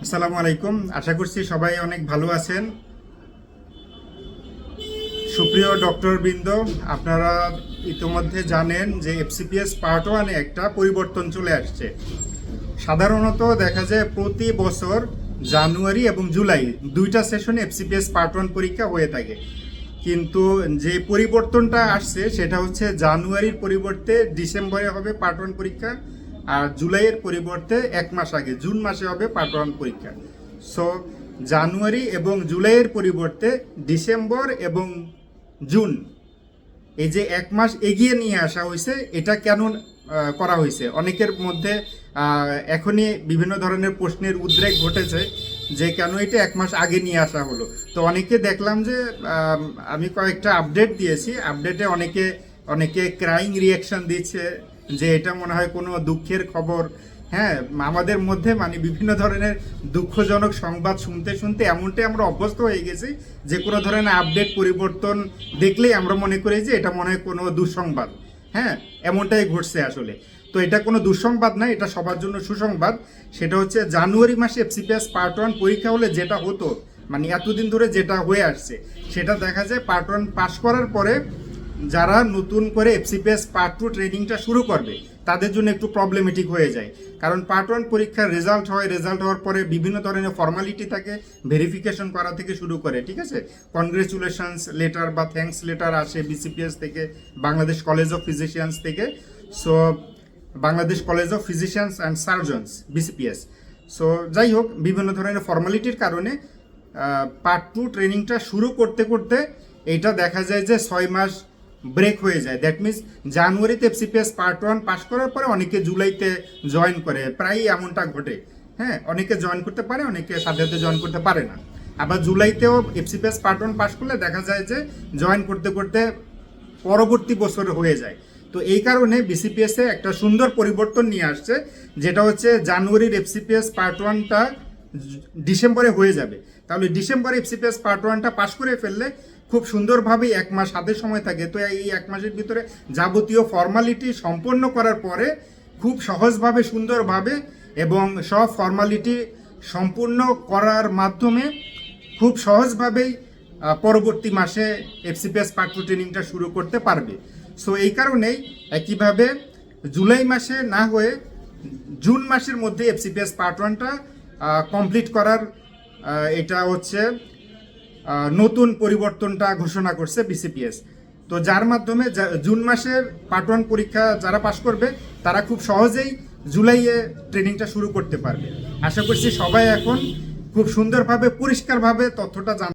আসসালামু আলাইকুম। আশা করছি সবাই অনেক ভালো আছেন। সুপ্রিয় ডক্টর বৃন্দ, আপনারা ইতিমধ্যে জানেন যে এফসিপিএস পার্ট ওয়ানে একটা পরিবর্তন চলে আসছে। সাধারণত দেখা যায় প্রতি বছর জানুয়ারি এবং জুলাই দুইটা সেশনে এফসিপিএস পার্ট ওয়ান পরীক্ষা হয়ে থাকে, কিন্তু যে পরিবর্তনটা আসছে সেটা হচ্ছে জানুয়ারির পরিবর্তে ডিসেম্বরে হবে পার্ট ওয়ান পরীক্ষা, আর জুলাইয়ের পরিবর্তে এক মাস আগে জুন মাসে হবে পার্ট ওয়ান পরীক্ষা। সো জানুয়ারি এবং জুলাইয়ের পরিবর্তে ডিসেম্বর এবং জুন, এই যে এক মাস এগিয়ে নিয়ে আসা হয়েছে, এটা কেন করা হয়েছে? অনেকের মধ্যে এখনই বিভিন্ন ধরনের প্রশ্নের উদ্রেক ঘটেছে যে কেন এটা এক মাস আগে নিয়ে আসা হলো। তো অনেকে দেখলাম যে আমি কয়েকটা আপডেট দিয়েছি, আপডেটে অনেকে ক্রাইং রিয়াকশন দিচ্ছে যে এটা মনে হয় কোনো দুঃখের খবর। হ্যাঁ, আমাদের মধ্যে মানে বিভিন্ন ধরনের দুঃখজনক সংবাদ শুনতে শুনতে এমনটাই আমরা অভ্যস্ত হয়ে গেছি যে কোনো ধরনের আপডেট পরিবর্তন দেখলেই আমরা মনে করি যে এটা মনে হয় কোনো দুঃসংবাদ। হ্যাঁ, এমনটাই ঘটছে আসলে। তো এটা কোনো দুঃসংবাদ না, এটা সবার জন্য সুসংবাদ। সেটা হচ্ছে জানুয়ারি মাসে এফসিপিএস পার্ট ওয়ান পরীক্ষা হলে যেটা হতো, মানে এতদিন ধরে যেটা হয়ে আসছে, সেটা দেখা যায় পার্ট ওয়ান পাস করার পরে যারা নতুন করে এফসিপিএস পার্ট টু ট্রেনিংটা শুরু করবে তাদের জন্য একটু প্রবলেমেটিক হয়ে যায়। কারণ পার্ট ওয়ান পরীক্ষার রেজাল্ট হয়, রেজাল্ট হওয়ার পরে বিভিন্ন ধরনের ফর্মালিটি থাকে, ভেরিফিকেশন করা থেকে শুরু করে, ঠিক আছে, কনগ্রেচুলেশনস লেটার বা থ্যাঙ্কস লেটার আসে বিসিপিএস থেকে, বাংলাদেশ কলেজ অফ ফিজিশিয়ানস থেকে। So Bangladesh college of physicians and surgeons BCPS. So যাই হোক, বিভিন্ন ধরনের ফর্মালিটির কারণে পার্ট টু ট্রেনিংটা শুরু করতে করতে এইটা দেখা যায় যে 6 মাস ব্রেক হয়ে যায়। দ্যাট মিনস জানুয়ারিতে এফসিপিএস পার্ট ওয়ান পাস করার পরে অনেকে জুলাইতে জয়েন করে, প্রায়ই এমনটা ঘটে। হ্যাঁ, অনেকে জয়েন করতে পারে, অনেকে সাথে সাথে জয়েন করতে পারে না। আবার জুলাইতেও এফসিপিএস পার্ট ওয়ান পাস করলে দেখা যায় যে জয়েন করতে করতে পরবর্তী বছরে হয়ে যায়। তো এই কারণে বিসিপিএসে একটা সুন্দর পরিবর্তন নিয়ে আসছে, যেটা হচ্ছে জানুয়ারির এফসিপিএস পার্ট ওয়ানটা ডিসেম্বরে হয়ে যাবে। তাহলে ডিসেম্বরে এফসিপিএস পার্ট ওয়ানটা পাস করে ফেললে খুব সুন্দরভাবে এক মাস হাতে সময় থাকে। তো এই এক মাসের ভিতরে যাবতীয় ফর্মালিটি সম্পন্ন করার পরে খুব সহজভাবে, সুন্দরভাবে এবং সব ফর্মালিটি সম্পূর্ণ করার মাধ্যমে খুব সহজভাবেই পরবর্তী মাসে এফসিপিএস পার্ট টু ট্রেনিংটা শুরু করতে পারবে। সো এই কারণেই একইভাবে জুলাই মাসে না হয়ে জুন মাসের মধ্যে এফসিপিএস পার্ট ওয়ানটা কমপ্লিট করার এটা হচ্ছে নতুন পরিবর্তনটা ঘোষণা করছে বিসিপিএস। তো যার মাধ্যমে জুন মাসের পার্ট ওয়ান পরীক্ষা যারা পাশ করবে তারা খুব সহজেই জুলাইয়ে ট্রেনিংটা শুরু করতে পারবে। আশা করছি সবাই এখন খুব সুন্দরভাবে, পরিষ্কারভাবে তথ্যটা